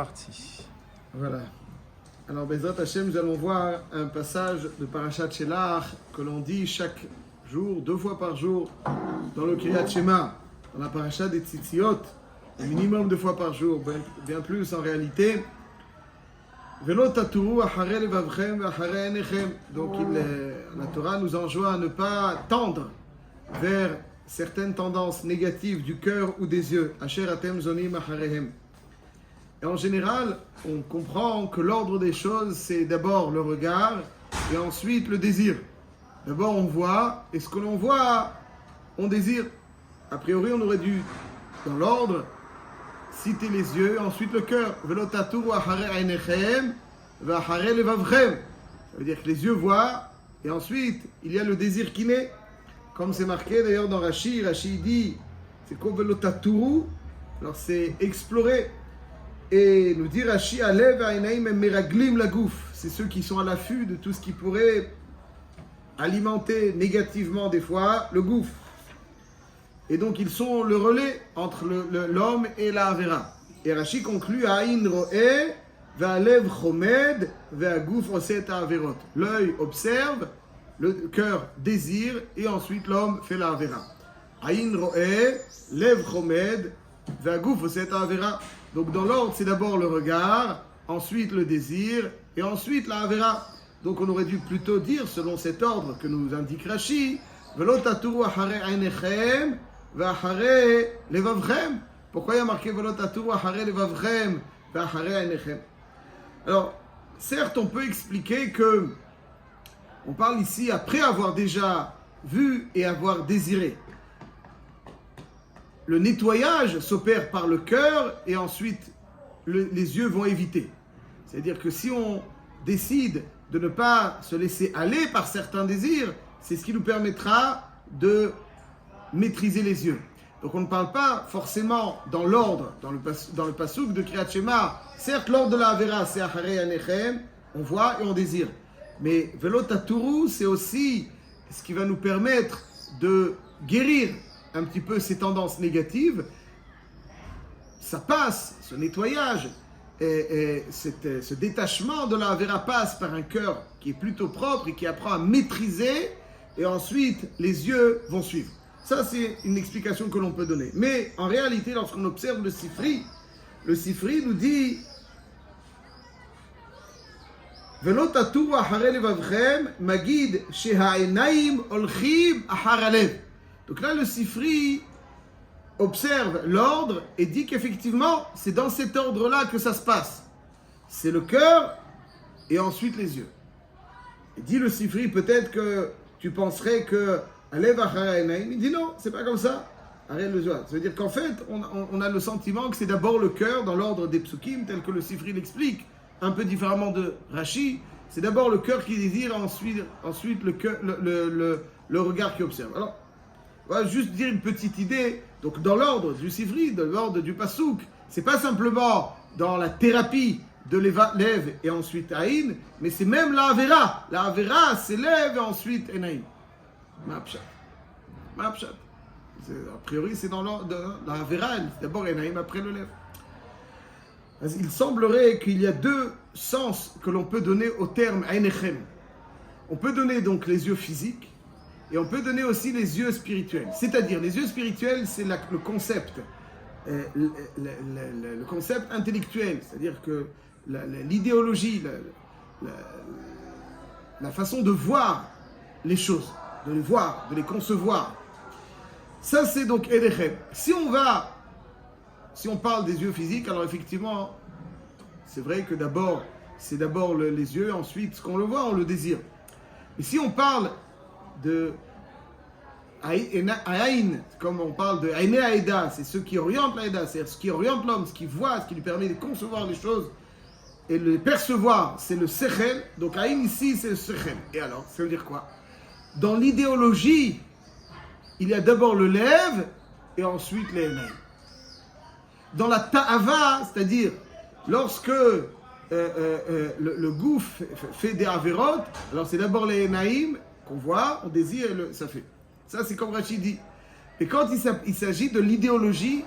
Parti. Voilà. Alors, Bezrat Hashem, nous allons voir un passage de Parashat Shelach que l'on dit chaque jour, 2 fois par jour, dans le Kriyat Shema, dans la Parashat des Tzitziot, au minimum 2 fois par jour, bien plus en réalité. Velo taturu acharei levavchem ve'acharei einechem. Donc, la Torah nous enjoint à ne pas tendre vers certaines tendances négatives du cœur ou des yeux. Asher atem zonim achareihem. Et en général, on comprend que l'ordre des choses, c'est d'abord le regard et ensuite le désir. D'abord, on voit, et ce que l'on voit, on désire. A priori, on aurait dû, dans l'ordre, citer les yeux, et ensuite le cœur. Ça veut dire que les yeux voient, et ensuite, il y a le désir qui naît. Comme c'est marqué d'ailleurs dans Rashi, Rashi dit, c'est quoi velotaturu? Alors c'est explorer. Et nous dit Rashi, Alev ha'enaim meraglim lagouf. C'est ceux qui sont à l'affût de tout ce qui pourrait alimenter négativement des fois le gouffre. Et donc ils sont le relais entre l'homme et la avera. Et Rashi conclut Ha'in ro'eh ve'alev chomed ve'agouf oset ha'averot. L'œil observe, le cœur désire et ensuite l'homme fait la avera. Ha'in ro'eh, lev chomed ve'agouf oset ha'avera. Donc dans l'ordre, c'est d'abord le regard, ensuite le désir, et ensuite la avera. Donc on aurait dû plutôt dire, selon cet ordre que nous indique Rashi, Velo taturu acharei einechem ve'acharei levavchem. Pourquoi il y a marqué Velo taturu acharei levavchem ve'acharei einechem? Alors, certes, on peut expliquer que on parle ici après avoir déjà vu et avoir désiré. Le nettoyage s'opère par le cœur et ensuite les yeux vont éviter. C'est-à-dire que si on décide de ne pas se laisser aller par certains désirs, c'est ce qui nous permettra de maîtriser les yeux. Donc on ne parle pas forcément dans l'ordre, dans le pasouk de Kriyat Shema. Certes, l'ordre de la Avera, c'est Acharei Einechem, on voit et on désire. Mais Velo taturu, c'est aussi ce qui va nous permettre de guérir un petit peu ces tendances négatives. Ça passe, ce nettoyage, et ce détachement de la Avera passe par un cœur qui est plutôt propre et qui apprend à maîtriser, et ensuite les yeux vont suivre. Ça, c'est une explication que l'on peut donner. Mais en réalité, lorsqu'on observe le Sifri nous dit Velo taturu acharei levavchem magid sheha'enaim olchim achar halev. Donc là, le Sifri observe l'ordre et dit qu'effectivement, c'est dans cet ordre-là que ça se passe. C'est le cœur et ensuite les yeux. Et dit le Sifri, peut-être que tu penserais que Alev acharei einechem. Il dit non, c'est pas comme ça. Arrête le joie. Ça veut dire qu'en fait, on a le sentiment que c'est d'abord le cœur dans l'ordre des psukim, tel que le Sifri l'explique, un peu différemment de Rashi. C'est d'abord le cœur qui désire, ensuite le regard qui observe. Alors, on va juste dire une petite idée. Donc, dans l'ordre du Sifri, dans l'ordre du Passouk, c'est pas simplement dans la thérapie de Lev et ensuite Aïn, mais c'est même la Avera. La Avera, c'est Lev et ensuite Enaïm. Ma'apshat. A priori, c'est dans l'ordre de la Avera, c'est d'abord Enaïm, après le Lev. Il semblerait qu'il y a 2 sens que l'on peut donner au terme Einechem. On peut donner donc les yeux physiques, et on peut donner aussi les yeux spirituels. C'est-à-dire, les yeux spirituels, c'est le concept, le concept intellectuel. C'est-à-dire que l'idéologie, la façon de voir les choses, de les voir, de les concevoir. Ça, c'est donc Einechem. Si on parle des yeux physiques, alors effectivement, c'est vrai que c'est d'abord les yeux, ensuite, ce qu'on le voit, on le désire. Mais si on parle de Aïn, comme on parle de Aïné Aïda, c'est ceux qui orientent l'Aïda, c'est-à-dire ce qui oriente l'homme, ce qui voit, ce qui lui permet de concevoir les choses et le percevoir, c'est le Sechel. Donc Aïn ici, c'est le Sechel. Et alors, ça veut dire quoi? Dans l'idéologie, il y a d'abord le Lev et ensuite les Enaïm. Dans la Ta'ava, c'est-à-dire lorsque le gouffre fait des Averot, alors c'est d'abord les Enaïm qu'on voit, on désire et ça fait. Ça, c'est comme Rashi dit. Et quand il s'agit de l'idéologie,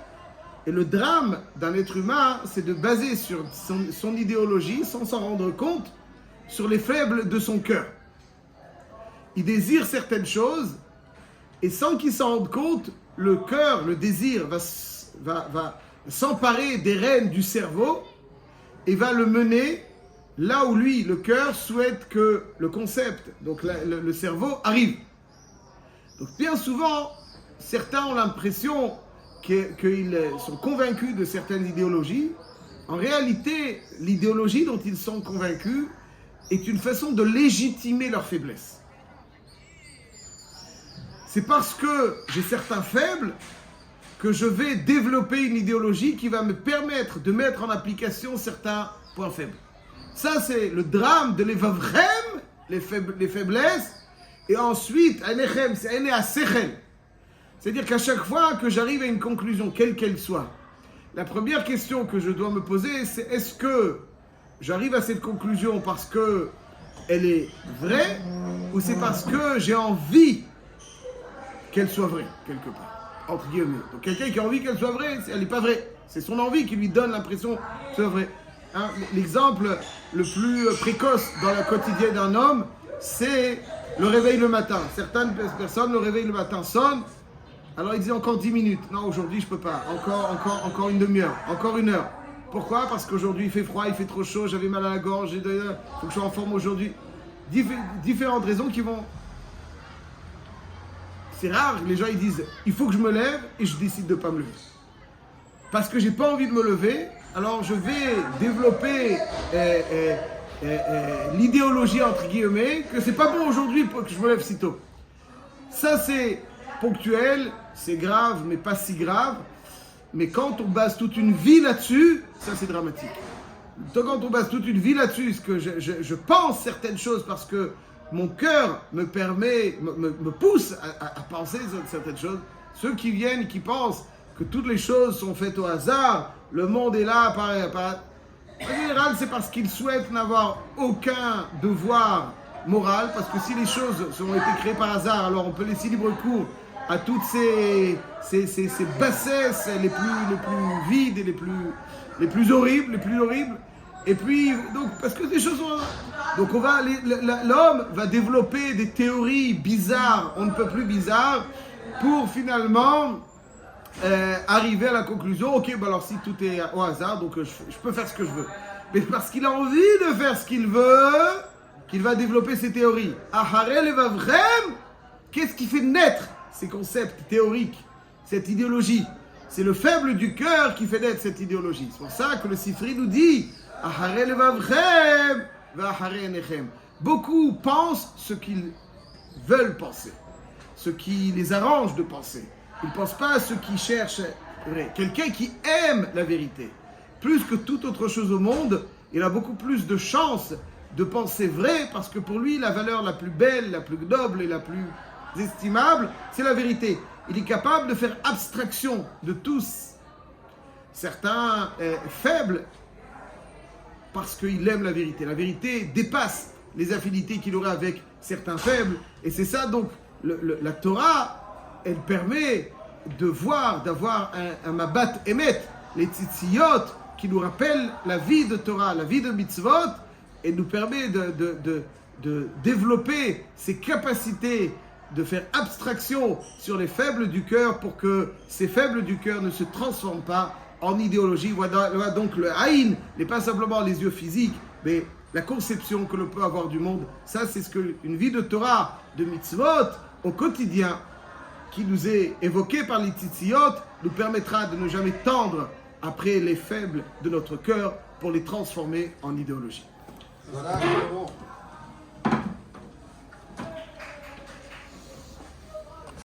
Et le drame d'un être humain, c'est de baser sur son idéologie, sans s'en rendre compte, sur les faibles de son cœur. Il désire certaines choses, et sans qu'il s'en rende compte, le cœur, le désir, va s'emparer des rênes du cerveau et va le mener là où lui, le cœur, souhaite que le concept, donc le cerveau, arrive. Donc bien souvent, certains ont l'impression qu'ils sont convaincus de certaines idéologies. En réalité, l'idéologie dont ils sont convaincus est une façon de légitimer leur faiblesse. C'est parce que j'ai certains faibles que je vais développer une idéologie qui va me permettre de mettre en application certains points faibles. Ça, c'est le drame de l'Evavrem, les faiblesses, et ensuite, Einechem, c'est Eine Asechel. C'est-à-dire qu'à chaque fois que j'arrive à une conclusion, quelle qu'elle soit, la première question que je dois me poser, c'est est-ce que j'arrive à cette conclusion parce qu'elle est vraie, ou c'est parce que j'ai envie qu'elle soit vraie, quelque part, entre guillemets. Donc quelqu'un qui a envie qu'elle soit vraie, elle n'est pas vraie. C'est son envie qui lui donne l'impression que c'est vrai. Hein, l'exemple le plus précoce dans la quotidienne d'un homme, c'est le réveil le matin. Certaines personnes, le réveil le matin sonne, alors il dit encore 10 minutes. Non, aujourd'hui je peux pas. Encore une demi-heure, encore une heure. Pourquoi? Parce qu'aujourd'hui il fait froid, il fait trop chaud, j'avais mal à la gorge, il faut que je sois en forme aujourd'hui. Différentes raisons qui vont... C'est rare, les gens ils disent il faut que je me lève et je décide de ne pas me lever. Parce que j'ai pas envie de me lever, alors je vais développer l'idéologie entre guillemets que c'est pas bon aujourd'hui pour que je me lève si tôt. Ça c'est ponctuel, c'est grave mais pas si grave. Mais quand on base toute une vie là-dessus, ça c'est dramatique. Quand on base toute une vie là-dessus, parce que je pense certaines choses parce que mon cœur me permet, me pousse à penser certaines choses. Ceux qui viennent, qui pensent que toutes les choses sont faites au hasard, le monde est là en général, c'est parce qu'ils souhaitent n'avoir aucun devoir moral, parce que si les choses ont été créées par hasard, alors on peut laisser libre cours à toutes ces bassesses les plus vides et les plus horribles, Et puis, donc, parce que les choses sont... Donc, l'homme va développer des théories bizarres, on ne peut plus bizarres, pour finalement arriver à la conclusion, ok, bah alors si tout est au hasard, donc je peux faire ce que je veux. Mais parce qu'il a envie de faire ce qu'il veut, qu'il va développer ses théories. Aharel et Vavrem, qu'est-ce qui fait naître ces concepts théoriques, cette idéologie? C'est le faible du cœur qui fait naître cette idéologie. C'est pour ça que le Sifri nous dit Aharel Vavrem, Vahare Nechem. Beaucoup pensent ce qu'ils veulent penser, ce qui les arrange de penser. Ils ne pensent pas à ce qu'ils cherchent vrai. Quelqu'un qui aime la vérité, plus que toute autre chose au monde, il a beaucoup plus de chances de penser vrai parce que pour lui, la valeur la plus belle, la plus noble et la plus estimable, c'est la vérité. Il est capable de faire abstraction de tous. Certains faibles parce qu'il aime la vérité. La vérité dépasse les affinités qu'il aurait avec certains faibles. Et c'est ça donc, la Torah, elle permet de voir, d'avoir un mabat emet, les tzitziyot, qui nous rappellent la vie de Torah, la vie de mitzvot, et nous permet de développer ces capacités de faire abstraction sur les faibles du cœur pour que ces faibles du cœur ne se transforment pas en idéologie. Voilà donc le haïn n'est pas simplement les yeux physiques, mais la conception que l'on peut avoir du monde. Ça, c'est ce qu'une vie de Torah, de mitzvot, au quotidien, qui nous est évoquée par les tzitziyot, nous permettra de ne jamais tendre après les faibles de notre cœur pour les transformer en idéologie. Voilà, bon.